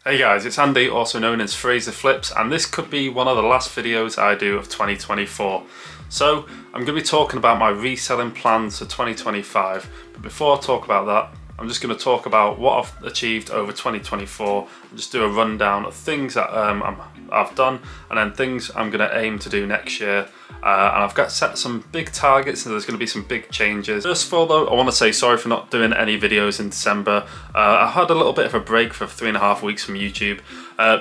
Hey guys, it's Andy, also known as Fraser Flips, and this could be one of the last videos I do of 2024. So I'm going to be talking about my reselling plans for 2025, but before I talk about that, I'm just going to talk about what I've achieved over 2024 and just do a rundown of things that I've done and then things I'm going to aim to do next year. And I've got set some big targets and there's going to be some big changes. First of all though, I want to say sorry for not doing any videos in December. I had a little bit of a break for 3.5 weeks from YouTube.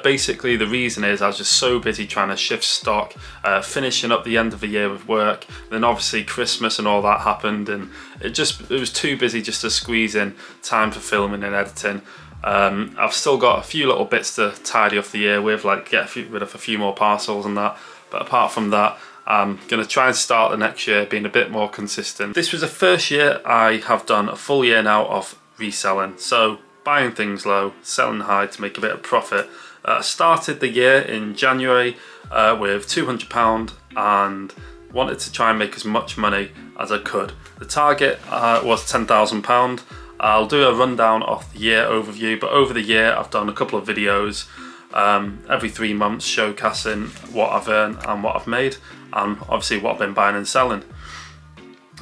Basically the reason is I was just so busy trying to shift stock, finishing up the end of the year with work. Then obviously Christmas and all that happened and it was too busy just to squeeze in time for filming and editing. I've still got a few little bits to tidy off the year with, like get rid of a few more parcels and that. But apart from that, I'm going to try and start the next year being a bit more consistent. This was the first year I have done a full year now of reselling. So buying things low, selling high to make a bit of profit. I started the year in January with £200 and wanted to try and make as much money as I could. The target was £10,000. I'll do a rundown of the year overview, but over the year I've done a couple of videos every 3 months showcasing what I've earned and what I've made, and obviously what I've been buying and selling.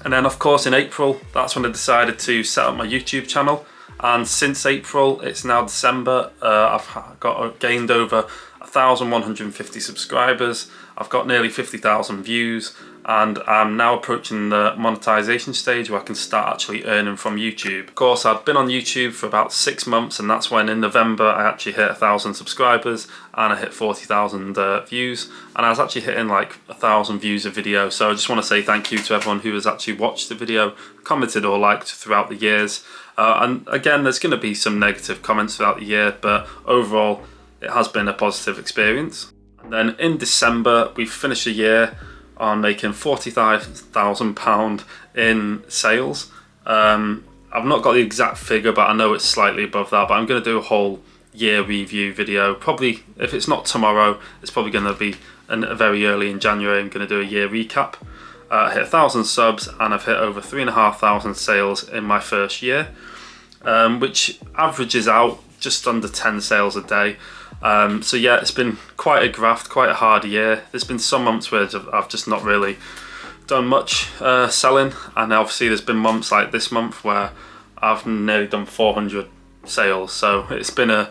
And then of course in April, that's when I decided to set up my YouTube channel, and since April, it's now December, I've gained over 1,150 subscribers, I've got nearly 50,000 views, and I'm now approaching the monetization stage where I can start actually earning from YouTube. Of course, I've been on YouTube for about 6 months, and that's when in November I actually hit 1,000 subscribers and I hit 40,000 views, and I was actually hitting like 1,000 views a video. So I just want to say thank you to everyone who has actually watched the video, commented or liked throughout the years. And again, there's going to be some negative comments throughout the year, but overall it has been a positive experience. And then in December, we finished the year on making £45,000 in sales. I've not got the exact figure, but I know it's slightly above that, but I'm going to do a whole year review video. Probably, if it's not tomorrow, it's probably going to be very early in January. I'm going to do a year recap. I hit 1,000 subs and I've hit over 3,500 sales in my first year, which averages out just under 10 sales a day. So yeah, it's been quite a graft, quite a hard year. There's been some months where I've just not really done much selling, and obviously there's been months like this month where I've nearly done 400 sales. So it's been a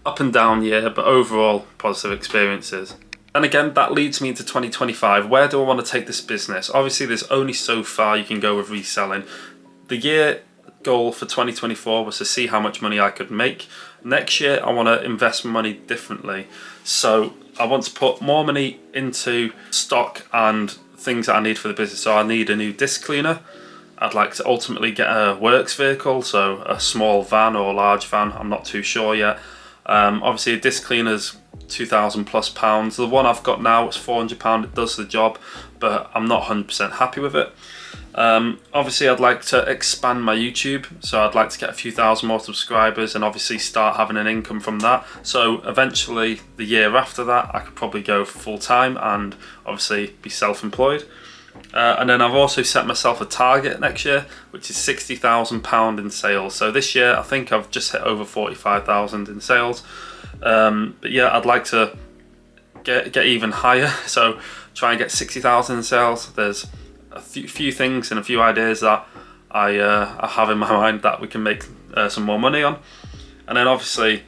up and down year, but overall positive experiences. And again, that leads me into 2025. Where do I want to take this business? Obviously there's only so far you can go with reselling. The year goal for 2024 was to see how much money I could make. Next year I want to invest money differently, so I want to put more money into stock and things that I need for the business. So I need a new disc cleaner. I'd like to ultimately get a works vehicle, so a small van or a large van, I'm not too sure yet. Obviously a disc cleaner's £2,000+. The one I've got now is £400, it does the job, but I'm not 100% happy with it. Obviously I'd like to expand my YouTube, so I'd like to get a few thousand more subscribers and obviously start having an income from that. So eventually the year after that I could probably go full time and obviously be self-employed. And then I've also set myself a target next year, which is £60,000 in sales. So this year I think I've just hit over 45,000 in sales. But yeah, I'd like to get even higher, so try and get 60,000 in sales. There's a few things and a few ideas that I have in my mind that we can make some more money on. And then obviously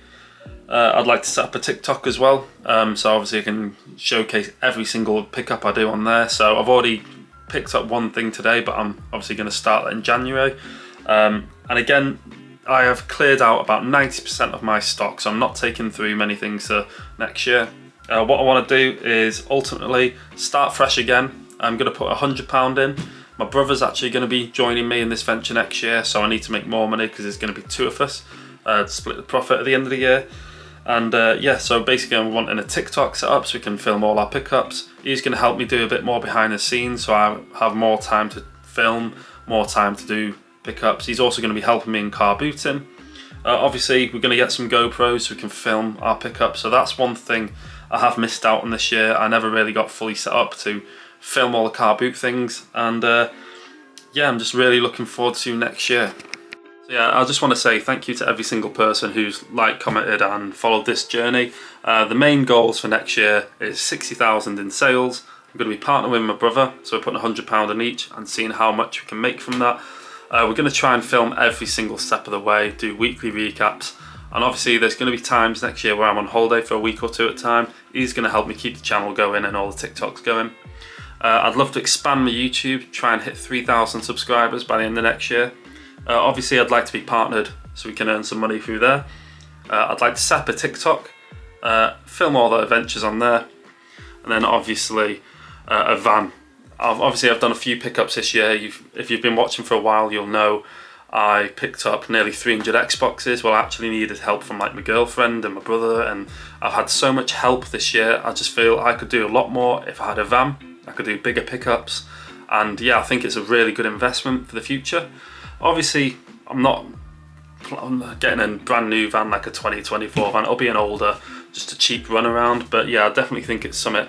I'd like to set up a TikTok as well, so obviously I can showcase every single pickup I do on there. So I've already picked up one thing today, but I'm obviously going to start that in January. And again, I have cleared out about 90% of my stock, so I'm not taking through many things next year. What I want to do is ultimately start fresh again. I'm going to put £100 in. My brother's actually going to be joining me in this venture next year, so I need to make more money because there's going to be 2 of us to split the profit at the end of the year. And yeah, so basically I'm wanting a TikTok set up so we can film all our pickups. He's going to help me do a bit more behind the scenes, so I have more time to film, more time to do pickups. He's also going to be helping me in CARBOOting. Obviously we're going to get some GoPros so we can film our pickups. So that's one thing I have missed out on this year. I never really got fully set up to film all the CARBOOT things, and yeah, I'm just really looking forward to next year. So yeah, I just want to say thank you to every single person who's liked, commented and followed this journey. The main goals for next year is 60,000 in sales. I'm going to be partnering with my brother, so we're putting £100 in each and seeing how much we can make from that. We're going to try and film every single step of the way, do weekly recaps, and obviously there's going to be times next year where I'm on holiday for a week or two at a time. He's going to help me keep the channel going and all the TikToks going. I'd love to expand my YouTube, try and hit 3,000 subscribers by the end of next year. Obviously I'd like to be partnered so we can earn some money through there. I'd like to set up a TikTok, film all the adventures on there, and then obviously a van. I've done a few pickups this year. If you've been watching for a while, you'll know I picked up nearly 300 Xboxes. Well, I actually needed help from like my girlfriend and my brother, and I've had so much help this year. I just feel I could do a lot more if I had a van. I could do bigger pickups, and yeah, I think it's a really good investment for the future. Obviously, I'm not getting a brand new van like a 2024 van. It'll be an older, just a cheap runaround, but yeah, I definitely think it's something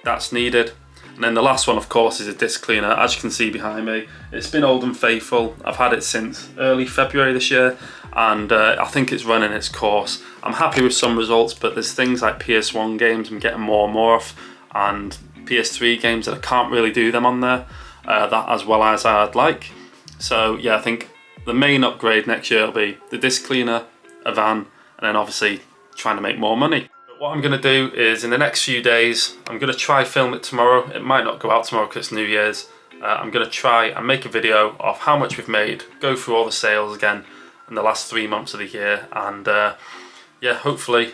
that's needed. And then the last one, of course, is a disc cleaner. As you can see behind me, it's been old and faithful. I've had it since early February this year, and I think it's running its course. I'm happy with some results, but there's things like PS1 games I'm getting more and more of, and PS3 games that I can't really do them on there that as well as I'd like. So yeah, I think the main upgrade next year will be the disc cleaner, a van, and then obviously trying to make more money. But what I'm going to do is in the next few days, I'm going to try film it tomorrow. It might not go out tomorrow because it's New Year's. I'm going to try and make a video of how much we've made, go through all the sales again in the last 3 months of the year, and yeah, hopefully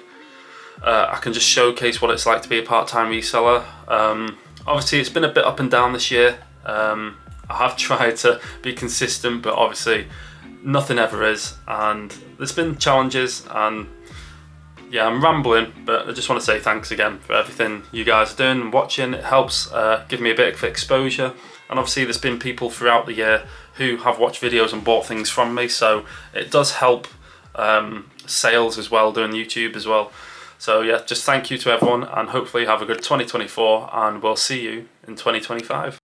I can just showcase what it's like to be a part-time reseller. Obviously it's been a bit up and down this year. I have tried to be consistent, but obviously nothing ever is, and there's been challenges, and yeah, I'm rambling, but I just want to say thanks again for everything you guys are doing and watching. It helps give me a bit of exposure, and obviously there's been people throughout the year who have watched videos and bought things from me, so it does help sales as well, doing YouTube as well. So yeah, just thank you to everyone, and hopefully have a good 2024, and we'll see you in 2025.